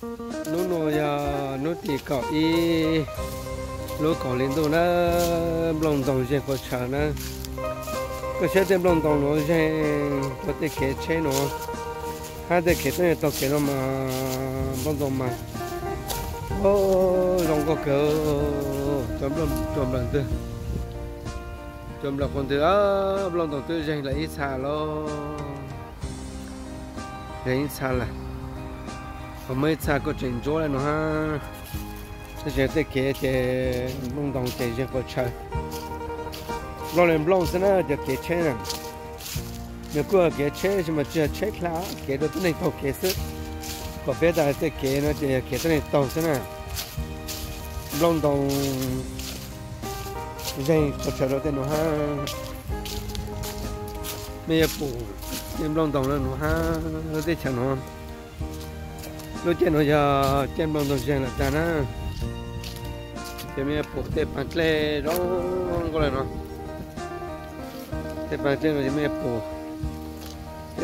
nó giờ nó thì cậu y lúc cậu lên đồ nó lòng đồng sẽ có chờ nó có sẽ thêm lòng đồng nó sẽ có thể kể chế nó hai thể kể tới tao kể nó mà lòng đồng mà ô lòng có cỡ chôm lần con thứ lòng đồng tư dành lại ít xa lo ít xa là còn mấy xa có trình chỗ này nó ha sẽ tới kể để lòng đồng để dành có chơi lo lên lòng thế nào để kể chế này nếu có kể chế thì mà chưa chế lá kể được cái này tao kể sức có biết là tới kể nó để kể cái này tao thế nào lòng đồng dành có chơi được nó ha bây giờ bù em lòng đồng nó ha nó để chẳng nó lúc trên nó giờ trên lòng đồng dành là ta na thì bây giờ bù để bàn lê đó có lại nó để bàn lê rồi bây giờ bù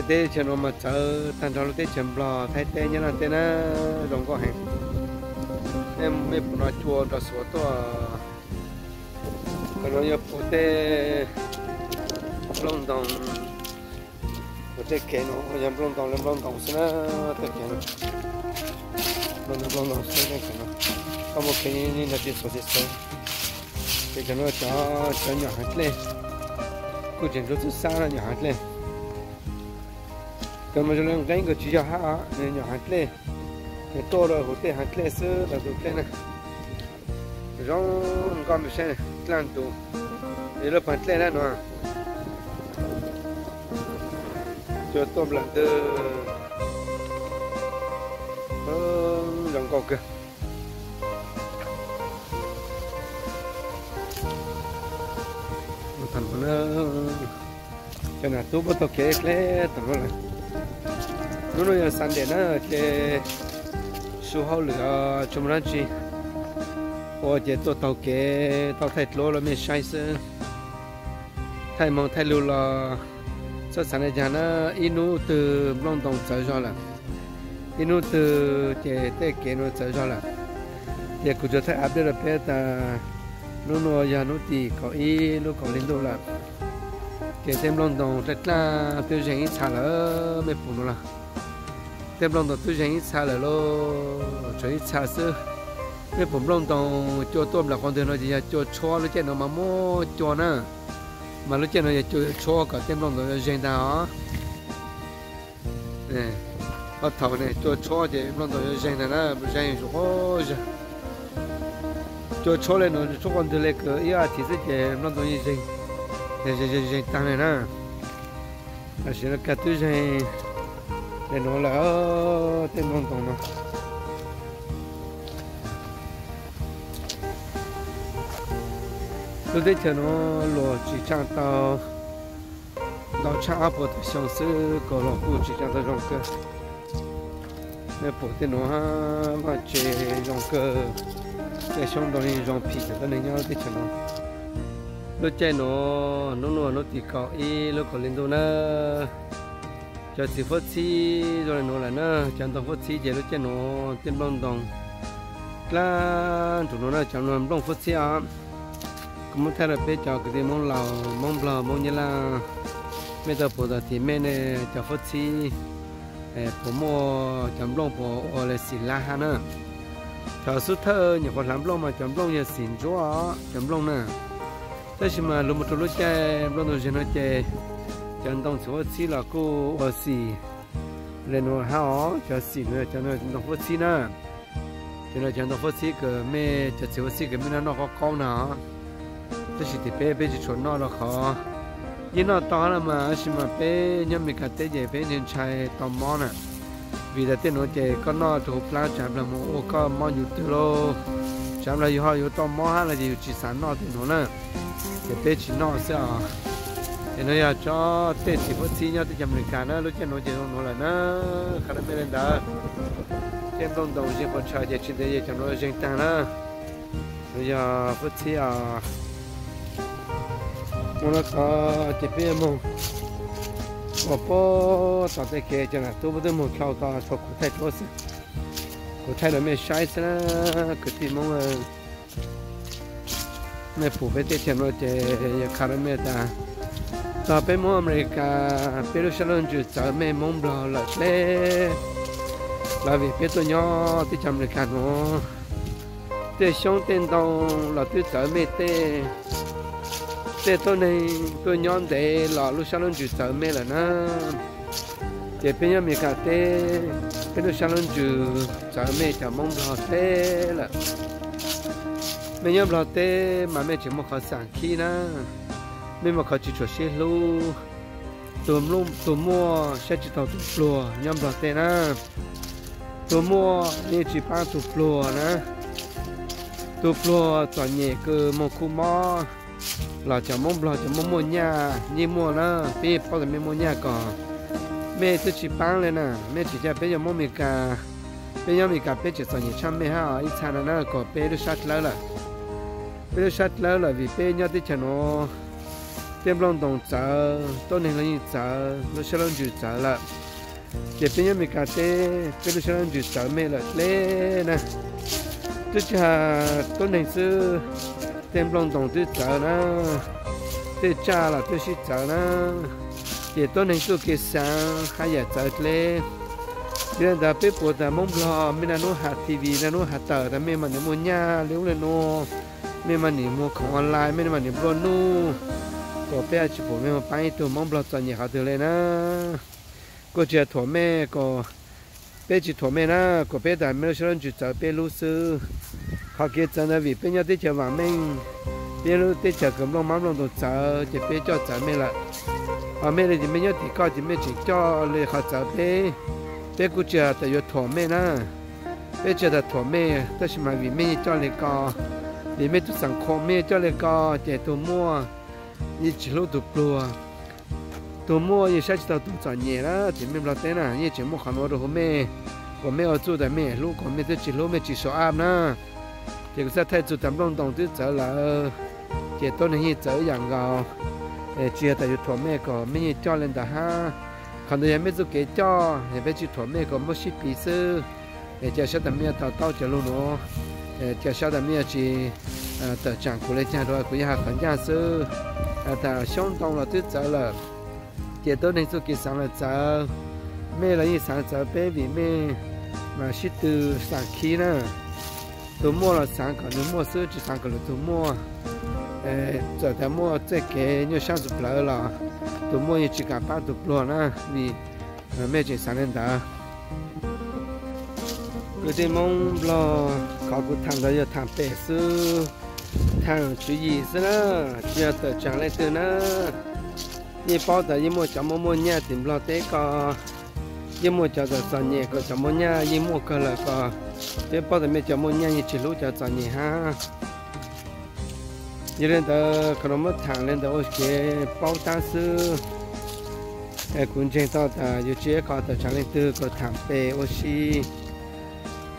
để cho nó mà chờ tan cho nó để chấm lò thay thế như là thế na đồng có hàng em mấy bù nó chua nó sủa to còn nó giờ bù để lòng đồng để kén nó giờ lòng đồng xin nó để kén lòng đồng xin để kén nó có một cái như là chỉ số để cho nó cho nhỏ hạt lên cứ chỉnh chút xa là nhỏ hạt lên còn mà cho nên cái chỉ cho hạt nên nhỏ hạt lên cái to rồi hột hạt lên sữa là được lên này rong con bị xe này lan tụ để nó hạt lên đó nó cho tôm lần từ dòng cầu kìa thành nó cho nên tôi bắt đầu kể lẽ tầm đó là nó nói sáng để nó cái số hậu lửa trong đó chi hoặc là tôi tàu kể tàu thay lúa là mấy sai sơ thay mong thay lúa là sau sáng này giờ nó inu từ long đồng trở ra là inu từ cái tết kể nó trở ra là thì cũng cho thấy áp được là bé ta nó giờ nó thì có ý nó có lên đâu là cái tem long đồng rất là tiêu chuẩn ít xa là mấy phụ nó là tem long đồng tiêu chuẩn ít xa là lo cho ít xa xưa mấy phụ long đồng cho tôm là con thường nói gì cho cho nó chết nó mà mua cho nó mà lúc trên nó cho cả tem lòng rồi dành đó nè ở thầu này cho thì lòng rồi dành là nó dành rồi cho lên nó cho con từ lấy cái ý thì sẽ để lòng rồi dành tăng này nè là sẽ là cái thứ dành để nó là tem lòng đồng nó tôi thấy cho nó lò chỉ trang tao trang áp vào trong sự có lò cụ chỉ trang tao rong cơ nên bộ tiền nó mà chế rong cơ để xong đó thì rong pì cho nên nhau thì cho nó lúc chơi nó thì có ý lúc có lên đâu nữa cho chỉ phát xí rồi nó là nó chẳng tao phát xí chỉ lúc chơi nó tiền long đồng là tụi nó là chẳng làm long phát xí à cũng thấy là bây giờ cái món lẩu món bò món như là bây giờ bộ đó thì mẹ này cho phát xí bộ mua chấm lông bộ là xì la ha nữa cho số thơ nhiều con làm lông mà chấm lông như xỉn chúa chấm lông nè thế nhưng mà lúc một lúc chơi lông đầu tiên nó chơi chấm đông số phát xí là cô ở xì lên nó hao cho xì nữa cho nó đông phát xí nè cho nó chấm đông phát xí cái mẹ cho xí phát xí cái mẹ nó có con nào这是的bé就穿那了哈，因那当然嘛，是嘛bé nhân mình cả tế về bé nhân trai tò mò nè, vì là tên nó chơi có nó thuộc plan chạm là một có mò nhiều từ lô, chạm là họ nhiều tò mò hay là gì chỉ sản nó thì nó nè, thì bé chỉ nó sẽ à, thì nó giờ cho tế chỉ có xí nhau thì chạm mình cả nó lúc chơi nó chơi nó là nó khá là mê lên đó, trên đông đầu chỉ có chơi thì chỉ để cho nó dành tăng đó, bây giờ phút xí à nó có chế biến mông, có tao thấy cái cho nên tôi bắt đầu muốn khâu tao cho cụ thể thôi, 我睇到咩 size 啦，佢啲冇啊，咩普遍啲錢我哋又睇到咩㗎？ต่อไปมั่วอเมริกาเปรูชลอนจุดจะไม่มุ่งบลอละเล่เราวิเปตัวย่อที่อเมริกันเนาะเตะช่องเต้นตรงเราที่จะไม่เตะตัวในตัวย่อเดเราลูชลอนจุดจะไม่ละนะเดี๋ยวเป็นอเมริกาเตะเปรูชลอนจุดจะไม่จะมุ่งบลอเตะละไม่ยอมบลอเตะมาไม่จะมุ่งขอสั่งขี้นะไม่มาขอจิตช่วยเสียลูตัวลุ่มตัวมัวใช้จิตตัวปลัวยอมรับเตนะตัวมัวนี่จีป้าตัวปลัวนะตัวปลัวตัวใหญ่คือมงคุมอเราจะมงเราจะมงมัวเนี่ยยี่มัวนะพี่พ่อจะไม่มัวเนี่ยก่อนแม่จะจีป้าเลยนะแม่จีจะเป็นยมมีกาเป็นยมีกาเป็นจิตตัวใหญ่ช่างไม่ห้าอีชานะก็เป็นรู้ชัดแล้วล่ะเป็นรู้ชัดแล้วล่ะวิเป็นยอดที่ชนะเต็มลงตรงเจอต้นหนึ่งเลยเจอรู้ชะลอนจุดเจอละเก็บเป็นยังมีการเต้เป็นรู้ชะลอนจุดเจอไม่ละเล่นะจุดจะต้นหนึ่งซื้อเต็มลงตรงจุดเจอนะเต้จ้าละจุดชิเจอนะเก็บต้นหนึ่งซื้อเกสังให้อยากเจอเล่เรื่องแต่เป็นปวดแต่มองบล้อไม่น่าโน้หาทีวีน่าโน้หาเตอร์แต่ไม่มันเนี่ยมัวหน้าเลี้ยวเลยโน้ไม่มันเนี่ยมัวของออนไลน์ไม่มันเนี่ยบล็อกนู่ก็เปียจิผมไม่มาไปตัวมองบล็อกจะเนี่ยเขาตัวเลยนะก็จะถั่วแม่ก็เปียจิถั่วแม่นะก็เปียแต่ไม่รู้เรื่องจุดจะเปียรู้ซื้อเขาเกี่ยวกับวิเป็นยอดที่จะว่าแม่งเปียรู้ที่จะกำลังมั่งลงตัวจะเปียจ่อจะไม่ละเอาไม่เลยจะไม่ยอดที่ก็จะไม่จิจ่อเลยเขาจะเปียกูจะแต่ยอดถั่วแม่นะเปียจะแต่ถั่วแม่แต่สมัยวิไม่จ่อเลยก็วิไม่ตุสังคมแม่จ่อเลยก็เจตัวมั่วยี่จิโลตัวปลัวตัวมั่วยี่ใช้จิตตัวจ่อเนี่ยละที่ไม่ปลอดภัยนะยี่จิมั่วขันวัวตัวแม่ก็ไม่เอาจู่แต่แม่ลูกก็ไม่ได้จิโลไม่จิโซอาบนะเจ้าก็จะให้จู่ทำลงตรงที่เจอละเจ้าต้นนี้เจออย่างเราเจ้าแต่อยู่ถั่วแม่ก็ไม่ยี่จ่อเล่นแต่ฮะขันตัวยังไม่จู่เกยจ่อเห็นไปจิถั่วแม่ก็ไม่ชิปีซื้อเจ้าชาแต่เมียต่อเต้าจะรู้เนาะเจ้าชาแต่เมียจีแต่จังคุเลยจ้าด้วยคุยหาขันยาซื้อแต่ช่องตรงเราที่เจอเลยเจ้าตัวในสุกิสังเราเจอแม่เราอีสังเจอเป้บีแม่มาชิตูสังคีนะตัวมั่วเราสังก่อนตัวมั่วซื้อจะสังก่อนตัวมั่วเจอแต่มั่วเจ๊เก๋เนี่ยช่างสุดเลยล่ะตัวมั่วยังจิกาป้าตัวปลวนะมีแม่จะสังเล่นตาก็จะมองรอเขาก็ทำเราจะทำเป้ซื้อทาง注意是啦，只要得奖来得呢。你包的一模叫么么年顶不了这个，一模叫做三年个叫么年，一模个那个，这包的没叫么年，一直路叫三年哈。有人的可能么谈人的我给包单是，关键到的有这个的奖来得个谈呗我是。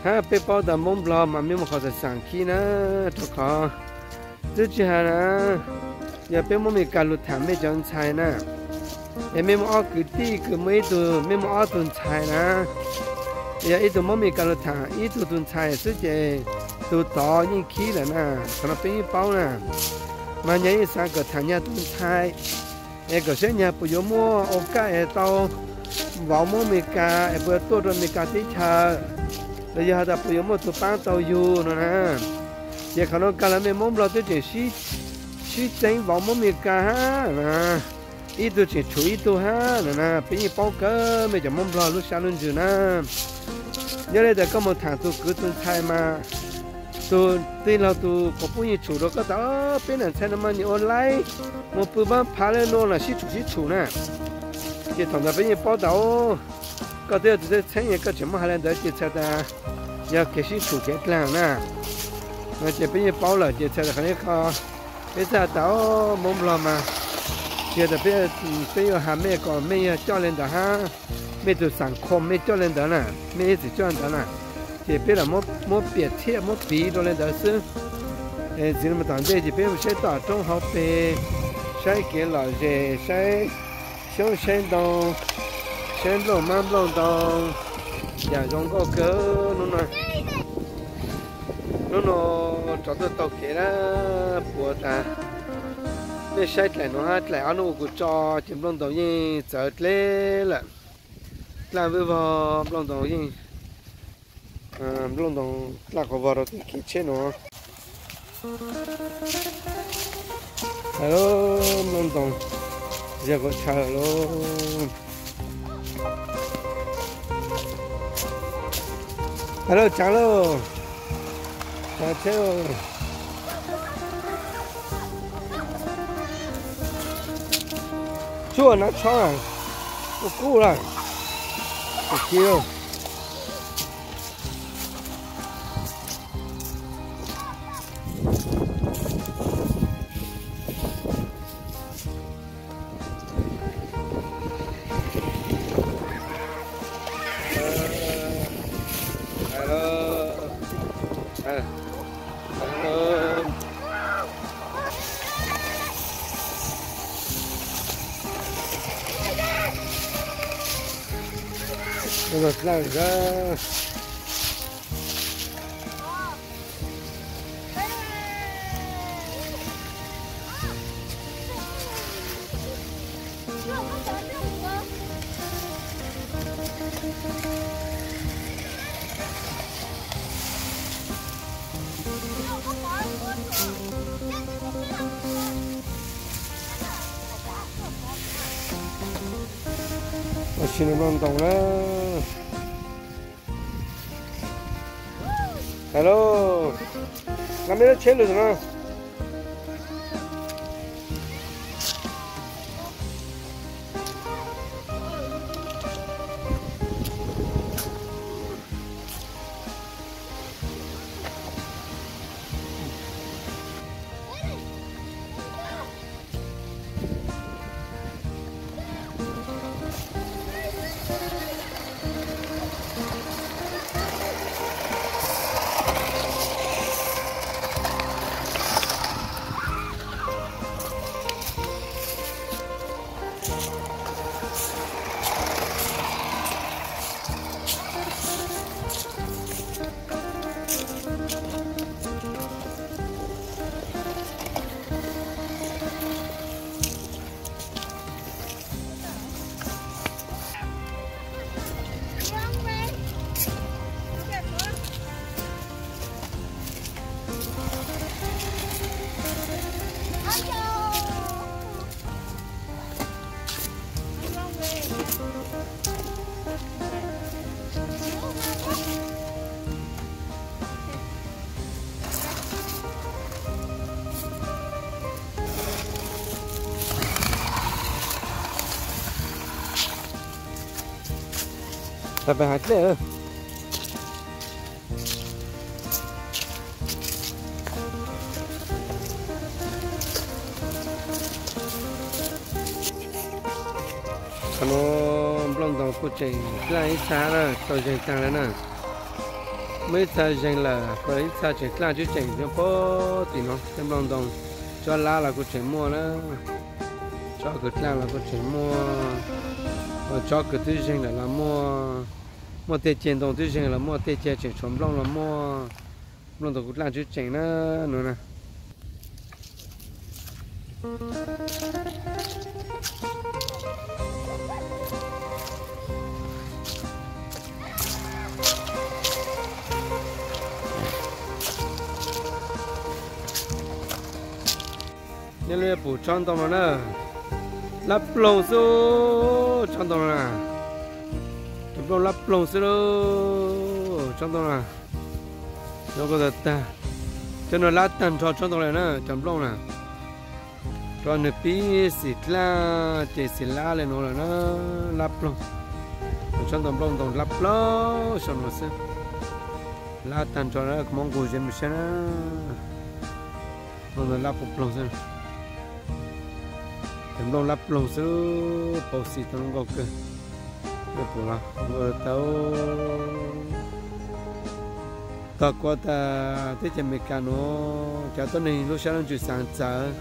哈，被包的蒙不了嘛，没么好的上去呢，这个。之前呢，也被我们赶路谈没讲菜呢，也没么二个地个没多，没么二顿菜呢，也一顿我们赶路谈，一顿菜直接都到人去了呢，可能被一包呢，嘛人一三个谈一顿菜，那个些人不有么，我家也到，往我们家也不多着没家的菜，แล้วยังหาแต่ยังมั่วตัวป้าตัวอยู่นะยังขนมกันแล้วไม่มั่วเราตัวเจชี้เจ๋งบอกมั่วมีกันนะอีตัวเจช่วยตัวฮะนะเป็นยี่ป้องก็ไม่จะมั่วเราลูกชายลุงจูนะยังเลยแต่ก็มาถามตัวคือตัวไทยมาตัวที่เราตัวก็ปุ่นช่วยเราก็ต่อเป็นอันใช้น้ำมันออนไลน์มั่วปุ๊บบ้านพาเลยโน่นละชี้ช่วยนะยังทำแต่เป็นยี่ป้องต่อก็เดี๋ยวจะใช้ยังก็จะมาหาเรื่องเดี๋ยวจะใช้แต่อยากเกี่ยวกับถูกแก่นะมันจะเป็นยังเปล่าเลยจะใช้แต่คนนี้เขาไม่ใช่แต่มุมเรามาจะแต่เป็นหาแม่ก่อนไม่เจ้าเล่นแต่ฮะไม่ตัวสังคมไม่เจ้าเล่นแต่น่ะไม่สิเจ้าเล่นแต่น่ะจะเป็นละมดเปรียบเทียบมดปีตัวเล่นแต่ซึ่งสิ่งมันต่างกันจะเป็นใช้ต่อจงเขาเป็นใช้เกี่ยวกับใช้ช่วงเช้าตรง先弄慢弄到，也用个个弄呢。nó cho tôi tàu kia đó bùa ta để sai lại nó hát lại nó cũng cho chìm long tàu gì sợ lẽ là làm với vào long tàu gì long tàu là có vào cái chết nó hello long tàu giờ có chờ luôn hello chào luôn chào chào chua nó cho à nó cũ rồi được chưa rồi làm ra xin long tàu đó hello làm cái chết rồi nó tập bài hát đấy nó long tàu của chị lại xa rồi tôi chạy sang đấy nè mấy xa chạy là với xa chạy là chứ chạy cho có thì nó xem long tàu cho lá là của chị mua đó cho cái lá là của chị mua cho cái thứ gì là mua tiền tiền đồng thứ gì là mua tiền tiền chỉ trồng long là mua long tàu cũng làm chứ chạy nữa nè nên là bù tròn tàu nữa lắp lồng số tròn tàu nè chụp lồng lắp lồng số tròn tàu nè nó có thật ta cho nó lát tàn tròn tròn tàu này nè chụp lồng nè tròn nè pí xịt la chế xịt la lên nó là nó lắp lồng tròn tàu lồng tàu lắp lồng xong rồi xem lát tàn tròn nó mong cô xem xem nó lắp lồng xem em long lắp lồng sữa bầu xịt nó gọc cơ để phụ là vừa tao qua ta thế chỉ mấy cái nó cho tôi này lúc sáng chú sáng giờ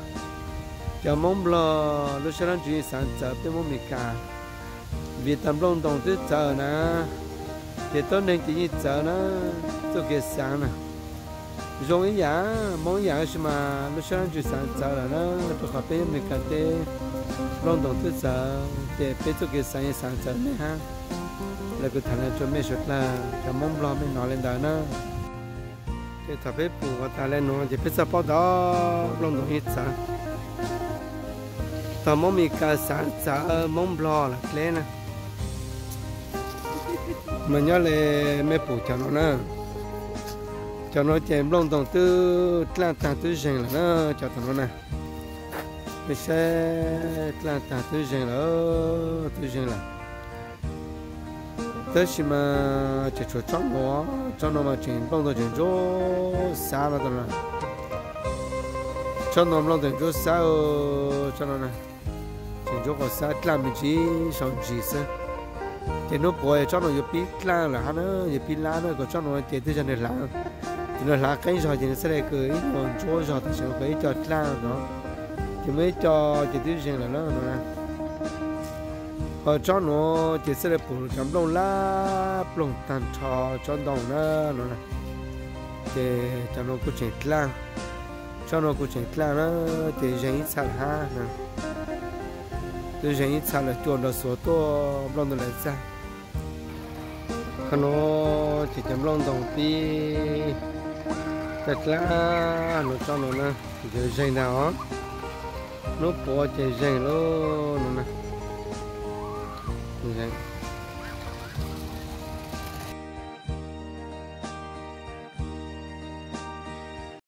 cho mong lo lúc sáng chú sáng giờ bên mong mấy cái vì tầm long đồng tới giờ nè thì tôi này chỉ giờ nó tôi kia sáng nè dùng ý giá món giá xem mà lúc sáng chú sáng giờ là nó tôi học bên mình cái tê long đồng thứ giờ để biết cho cái sáng giờ này ha là cái thằng này cho mấy suất là cho mong lo mấy nói lên đó nữa cái thằng bé phụ và ta lên nó thì biết sao bao đó long đồng hết giờ tao mong mình cái sáng giờ mong lo là cái này mà nhớ là mấy phụ cho nó nữa cho nó chém long đồng tư làm tàng tư rèn là nó cho tụi nó nè mình sẽ làm tàng tư rèn là tư rèn là tới khi mà chỉ cho nó mà chém long đồng chém cho xa là tụi nó cho nó long đồng cho xa cho nó nè chém cho có xa làm mình chỉ sống chỉ sẽ thì nó bồi cho nó giúp biết là nó giúp biết lá nó có cho nó tiền tư cho nên là nó là cái rồi thì nó sẽ cười còn chỗ rồi thì sẽ phải cho la nó thì mới cho chỉ tiêu riêng là nó nè ở cho nó thì sẽ là bù chấm lông lá lông tàn trò cho đồng nó nè thì cho nó cũng chỉnh la cho nó cũng chỉnh la nó thì riêng ít ha nè thì riêng ít là chuồn nó số to lông nó lại ra nó chỉ chấm lông đồng pi thật là nó cho nó nè giờ dành nào nó bỏ chạy dành luôn nè